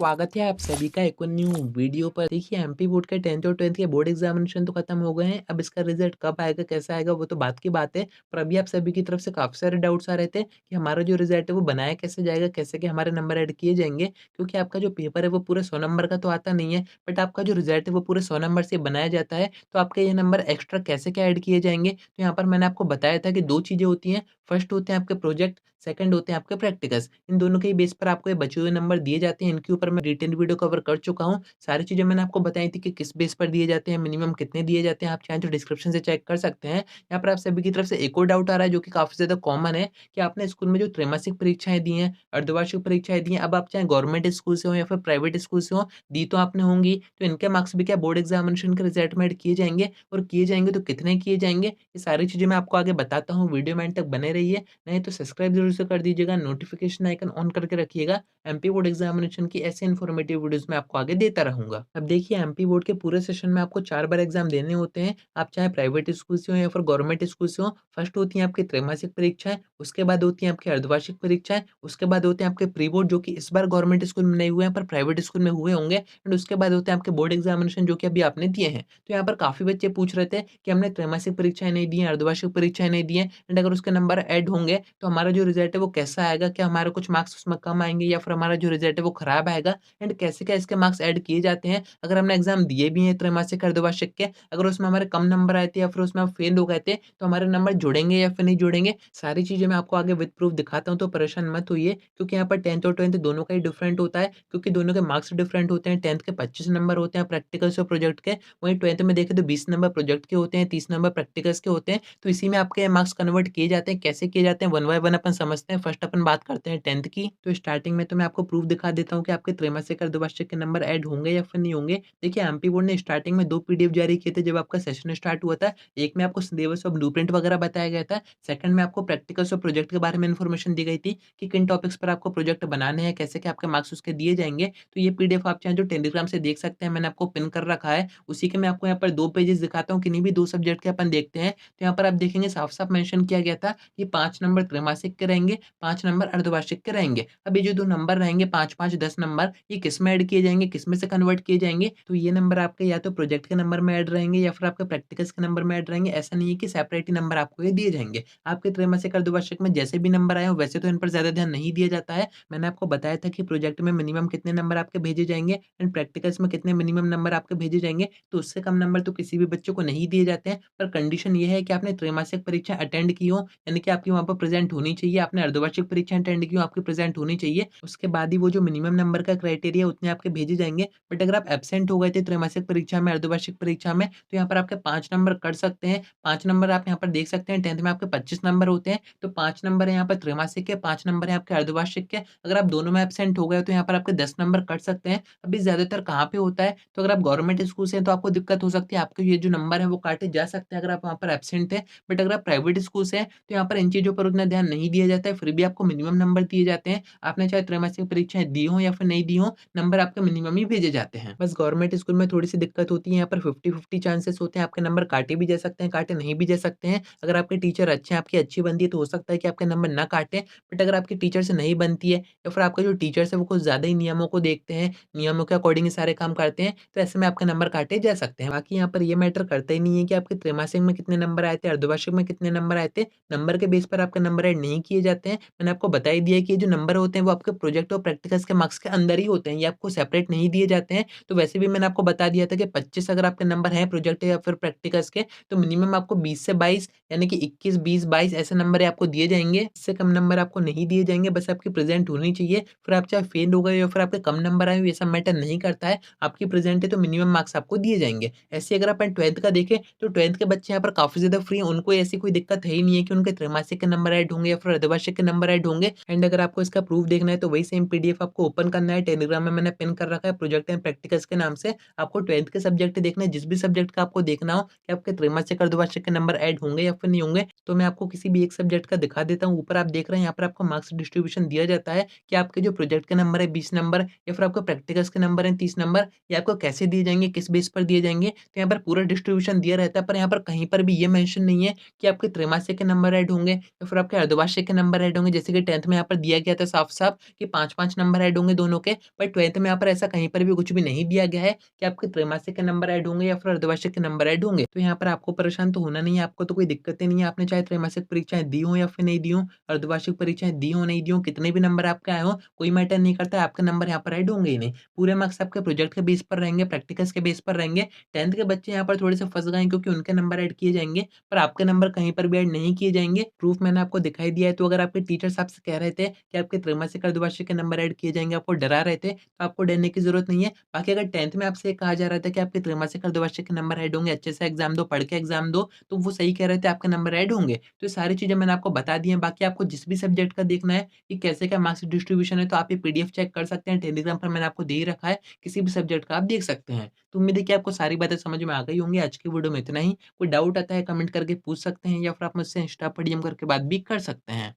स्वागत है आप सभी का एक और न्यू वीडियो पर। देखिए एमपी बोर्ड के 10th और 12th के बोर्ड एग्जामिनेशन तो खत्म हो गए हैं। अब इसका रिजल्ट कब आएगा, कैसा आएगा, वो तो बात की बात है। पर अभी आप सभी की तरफ से काफ़ी सारे डाउट्स आ रहे थे कि हमारा जो रिजल्ट है वो बनाया कैसे जाएगा, कैसे के हमारे नंबर ऐड किए जाएँगे। क्योंकि आपका जो पेपर है वो पूरे 100 नंबर का तो आता नहीं है, बट आपका जो रिजल्ट है वो पूरे 100 नंबर से बनाया जाता है। तो आपके ये नंबर एक्स्ट्रा कैसे क्या ऐड किए जाएँगे, तो यहाँ पर मैंने आपको बताया था कि 2 चीज़ें होती हैं। फर्स्ट होते हैं आपके प्रोजेक्ट, सेकंड होते हैं आपके प्रैक्टिकल्स। इन दोनों के ही बेस पर आपको ये बचे हुए नंबर दिए जाते हैं। इनके ऊपर मैं डिटेल वीडियो कवर कर चुका हूँ। सारी चीज़ें मैंने आपको बताई थी कि किस बेस पर दिए जाते हैं, मिनिमम कितने दिए जाते हैं। आप चाहें तो डिस्क्रिप्शन से चेक कर सकते हैं। यहाँ पर आप सभी की तरफ से एक और डाउट आ रहा है जो कि काफ़ी ज़्यादा कॉमन है कि आपने स्कूल में जो त्रैमासिक परीक्षाएँ दी हैं, अर्धवार्षिक परीक्षाएँ दी हैं, अब आप चाहे गवर्नमेंट स्कूल से हों या फिर प्राइवेट स्कूल से हों, दी तो आपने होंगी, तो इनके मार्क्स भी क्या बोर्ड एग्जामिनेशन के रिजल्ट में ऐड किए जाएँगे और किए जाएँगे तो कितने किए जाएँगे? ये सारी चीज़ें मैं आपको आगे बताता हूँ। वीडियो में एंड तक बने रहिए। नहीं तो सब्सक्राइब ज़रूर से कर दीजिएगा, नोटिफ़िकेशन आइकन ऑन करके रखिएगा। एमपी बोर्ड एग्जामिनेशन की ऐसे इन्फॉर्मेटिव वीडियोज़ मैं आपको आगे देता रहूँगा। अब देखिए एमपी बोर्ड के पूरे सेशन में आपको 4 बार एग्ज़ाम देने होते हैं। आप चाहे प्राइवेट स्कूल से हो या फिर गवर्नमेंट स्कूल से हो। फर्स्ट होती हैं आपकी त्रैमासिक परीक्षाएँ, उसके बाद होती हैं आपकी अर्धवार्षिक परीक्षाएँ, उसके बाद होते हैं आपके प्री बोर्ड जो कि इस बार गवर्नमेंट स्कूल में नहीं हुए हैं पर प्राइवेट स्कूल में हुए होंगे, एंड उसके बाद होते हैं आपके बोर्ड एग्जामिनेशन जो कि अभी आपने दिए हैं। तो यहाँ पर काफ़ी बच्चे पूछ रहे थे कि हमने त्रैमासिक परीक्षाएँ नहीं दी हैं, अर्धवार्षिक परीक्षाएँ नहीं दी हैं, एंड अगर उसके नंबर ऐड होंगे तो हमारा जो रिज़ल्ट है वो कैसा आएगा? क्या हमारे कुछ मार्क्स उसमें कम आएँगे या फिर हमारा जो रिज़ल्ट है वो खराब आएगा? एंड कैसे क्या इसके मार्क्स ऐड किए जाते हैं? अगर हमने एग्ज़ाम दिए भी हैं त्रैमासिक, अर्धवार्षिक के, अगर उसमें हमारे कम नंबर आए थे या फिर उसमें हम फेल हो गए थे, तो हमारे नंबर जुड़ेंगे या फिर नहीं जुड़ेंगे? सारी चीज़ें मैं आपको आगे विद प्रूफ दिखाता हूँ, तो परेशान मत होइए क्योंकि यहाँ पर 10th और 12th दोनों का ही डिफरेंट होता है, क्योंकि दोनों के मार्क्स डिफरेंट होते हैं। 10th के 25 नंबर होते हैं प्रैक्टिकल्स और प्रोजेक्ट के, वहीं 12th में देखें तो 20 नंबर प्रोजेक्ट के होते हैं, 30 नंबर प्रैक्टिकल्स के होते हैं। तो इसी में आपके मार्क्स कन्वर्ट किए जाते हैं। कैसे किए जाते हैं वन बाय वन अपन समझते हैं। फर्स्ट अपन बात करते हैं 10th की। तो स्टार्टिंग में तो मैं आपको प्रूफ दिखा देता हूँ कि आपके त्रैमासिक, अर्धवार्षिक के नंबर ऐड होंगे या फिर नहीं होंगे। देखिए एमपी बोर्ड ने स्टार्टिंग में 2 पीडीएफ जारी किए थे जब आपका सेशन स्टार्ट हुआ था। एक में आपको सिलेबस और ब्लूप्रिंट वगैरह बताया गया था। सेकंड में आपको प्रैक्टिकल्स और प्रोजेक्ट के बारे में इन्फॉर्मेशन दी गई थी कि किन टॉपिक्स पर आपको प्रोजेक्ट बनाने हैं, कैसे क्या आपके मार्क्स उसके दिए जाएँगे। तो ये पीडीएफ आप चाहें तो टेलीग्राम से देख सकते हैं, मैंने आपको पिन कर रखा है। उसी के मैं आपको यहाँ पर 2 पेजेज़ दिखाता हूँ, किन्हीं भी 2 सब्जेक्ट के अपन देखते हैं। तो यहाँ पर आप देखेंगे साफ-साफ मेंशन किया गया था कि 5 नंबर त्रैमासिक के रहेंगे, 5 नंबर अर्धवार्षिक के रहेंगे। अब ये जो 2 नंबर रहेंगे 5-5, 10 नंबर, ये किसमें ऐड किए जाएँगे, किसमें से कन्वर्ट किए जाएँगे? तो ये नंबर आपके या तो प्रोजेक्ट के नंबर में ऐड रहेंगे या फिर आपके प्रैक्टिकल्स के नंबर में ऐड रहेंगे। ऐसा नहीं है कि सेपरेट ही नंबर आपको ये दिए जाएँगे। आपके त्रैमासिक, अर्धवार्षिक में जैसे भी नंबर आए हों वैसे तो इन पर ज़्यादा ध्यान नहीं दिया जाता है। मैंने आपको बताया था कि प्रोजेक्ट में मिनिमम कितने नंबर आपके भेजे जाएँगे एंड प्रैक्टिकल्स में कितने मिनिमम नंबर आपके भेजे जाएँगे। तो उससे कम नंबर तो किसी भी बच्चे को नहीं दिए जाते हैं। पर कंडीशन ये है कि आपने त्रैमासिक परीक्षा अटेंड की हो, यानी कि आपकी वहाँ पर प्रेज़ेंट होनी चाहिए। आपने अर्धवार्षिक परीक्षा अटेंड की हो, आपकी प्रेज़ेंट होनी चाहिए। उसके बाद ही वो जो मिनिमम नंबर का क्राइटेरिया उतने आपके भेजे जाएँगे। बट अगर आप एब्सेंट हो गए थे त्रैमासिक परीक्षा में, अर्धवार्षिक परीक्षा में, तो यहाँ पर आपके 5 नंबर कट सकते हैं। 5 नंबर आप यहाँ पर देख सकते हैं, 10th में आपके 25 नंबर होते हैं, तो 5 नंबर है यहाँ पर त्रैमासिक के, 5 नंबर है आपके अर्धवार्षिक के। अगर आप दोनों में एब्सेंट हो गए हो तो यहाँ पर आपके 10 नंबर कट सकते हैं। अभी ज़्यादातर कहाँ पे होता है, तो अगर आप गवर्नमेंट स्कूल से हैं तो आपको दिक्कत हो सकती है, आपके ये जो नंबर है वो काटे जा सकते हैं अगर आप वहाँ पर एब्सेंट हैं। बट अगर आप प्राइवेट स्कूल से हैं तो यहाँ पर इन चीज़ों पर उतना ध्यान नहीं दिया जाता है, फिर भी आपको मिनिमम नंबर दिए जाते हैं। आपने चाहे त्रैमासिक परीक्षाएँ दी हों या फिर नहीं दी हों, नंबर आपके मिनिमम ही भेजे जाते हैं। बस गवर्नमेंट स्कूल में थोड़ी-सी दिक्कत होती है, यहाँ पर 50-50 चांसेस होते हैं, आपके नंबर काटे भी जा सकते हैं, काटे नहीं भी जा सकते हैं। अगर आपके टीचर अच्छे हैं, आपकी अच्छी बनती है तो हो सकता है कि आपके नंबर ना काटें। बट अगर आपके टीचर से नहीं बनती है या फिर आपका जो टीचर्स है वो कुछ ज़्यादा ही नियमों को देखते हैं, नियमों के अकॉर्डिंग ही सारे काम करते हैं, तो ऐसे में आपके नंबर काटे जा सकते हैं। बाकी यहाँ पर ये मैटर करता ही नहीं है कि आपके त्रैमासिक में कितने नंबर आए थे, अर्धवार्षिक में कितने नंबर आए थे। नंबर के बेस पर आपके नंबर ऐड नहीं किए जाते हैं। मैंने आपको बता ही दिया है कि ये जो नंबर होते हैं वो आपके प्रोजेक्ट और प्रैक्टिकल्स के मार्क्स के अंदर ही होते हैं, ये आपको सेपरेट नहीं दिए जाते हैं। तो वैसे भी मैंने आपको बता दिया था कि 25 अगर आपके नंबर हैं प्रोजेक्ट या फिर प्रैक्टिकल्स के, तो मिनिमम आपको 20 से 22 यानी कि 21, 20, 22 ऐसे नंबर आपको दिए जाएँगे। इससे कम नंबर आपको नहीं दिए जाएँगे, बस आपकी प्रेज़ेंट होनी चाहिए। फिर आप चाहे फेल हो गए या फिर आपके कम नंबर आए हो, ये सब मैटर नहीं करता है। आपकी प्रेज़ेंट है तो मिनिमम मार्क्स आपको दिए जाएँगे। ऐसे अगर अपन 12th का देखें तो 12th के बच्चे यहाँ पर काफ़ी ज़्यादा फ्री हैं, उनको ऐसी कोई दिक्कत है ही नहीं है कि उनके त्रैमासिक के नंबर ऐड होंगे या फिर अर्धवार्षिक के नंबर ऐड होंगे। एंड अगर आपको इसका प्रूफ देखना है तो वही सेम पीडीएफ आपको ओपन करना है, टेलीग्राम में मैंने पिन कर रखा है प्रोजेक्ट एंड प्रैक्टिकल्स के नाम से। आपको 12th के सब्जेक्ट देखना है, जिस भी सब्जेक्ट का आपको देखना हो कि आपके त्रैमासिक, अर्धवार्षिक के नंबर ऐड होंगे या फिर नहीं होंगे, तो मैं आपको किसी भी एक सब्जेक्ट का दिखा देता हूँ। ऊपर आप देख रहे हैं यहाँ पर आपको मार्क्स डिस्ट्रीब्यूशन दिया जाता है कि आपके जो प्रोजेक्ट के नंबर है 20 नंबर या फिर आपके प्रैक्टिकल्स के नंबर हैं 30 नंबर, ये आपको कैसे दिए जाएँगे, किस बेस पर दिए जाएँगे। तो यहाँ पर पूरा डिस्ट्रीब्यूशन दिया रहता है, पर यहाँ पर कहीं पर भी ये मेंशन नहीं है कि आपके त्रैमासिक के नंबर ऐड होंगे या फिर आपके अर्धवार्षिक के नंबर ऐड होंगे जैसे कि 10th में यहाँ पर दिया गया था साफ-साफ कि 5-5 नंबर ऐड होंगे दोनों के, पर 12th में यहाँ पर ऐसा कहीं पर भी कुछ भी नहीं दिया गया है कि आपके त्रैमासिक के नंबर ऐड होंगे या फिर अर्धवार्षिक के नंबर ऐड होंगे। तो यहाँ पर आपको परेशान तो होना नहीं है, आपको तो कोई दिक्कतें नहीं है, आपने चाहे त्रैमासिक परीक्षाएँ दी हों या फिर नहीं दी हों, अर्धवार्षिक परीक्षाएँ दी हों, नहीं दी हों, कितने भी नंबर आपके आए हों, कोई मैटर नहीं करता है, आपके नंबर यहाँ पर ऐड होंगे ही नहीं। पूरे मार्क्स आपके प्रोजेक्ट के बेस पर रहेंगे, प्रैक्टिकल्स के बेस पर रहेंगे। 10th के बच्चे यहाँ पर थोड़े-से फँस गए हैं क्योंकि उनके नंबर ऐड किए जाएँगे, पर आपके नंबर कहीं पर भी ऐड नहीं किए जाएँगे। प्रूफ मैंने आपको दिखाई दिया है, तो अगर आपके टीचर्स आपसे कह रहे थे कि आपके त्रैमासिक, अर्धवार्षिक के नंबर ऐड किए जाएँगे, आपको डरा रहे थे, तो आपको डरने की ज़रूरत नहीं है। बाकी अगर 10th में आपसे ये कहा जा रहा था कि आपके त्रैमासिक, अर्धवार्षिक के नंबर ऐड होंगे, अच्छे से एग्ज़ाम दो, पढ़ के एग्ज़ाम दो, तो वो सही कह रहे थे आपके नंबर ऐड होंगे। तो ये सारी चीज़ें मैंने आपको बता दी हैं। बाकी आपको जिस भी सब्जेक्ट का देखना है कि कैसे क्या मार्क्स डिस्ट्रीब्यूशन है, तो आप ये पीडीएफ चेक कर सकते हैं। टेलीग्राम पर मैंने आपको दे ही रखा है, किसी भी सब्जेक्ट का आप देख सकते हैं। तो उम्मीद है कि आपको सारी बातें समझ में आ गई होंगी। आज की वीडियो में इतना ही। कोई डाउट आता है कमेंट करके पूछ सकते हैं या फिर आप मुझसे इंस्टा पर डीएम करके बात भी कर सकते हैं।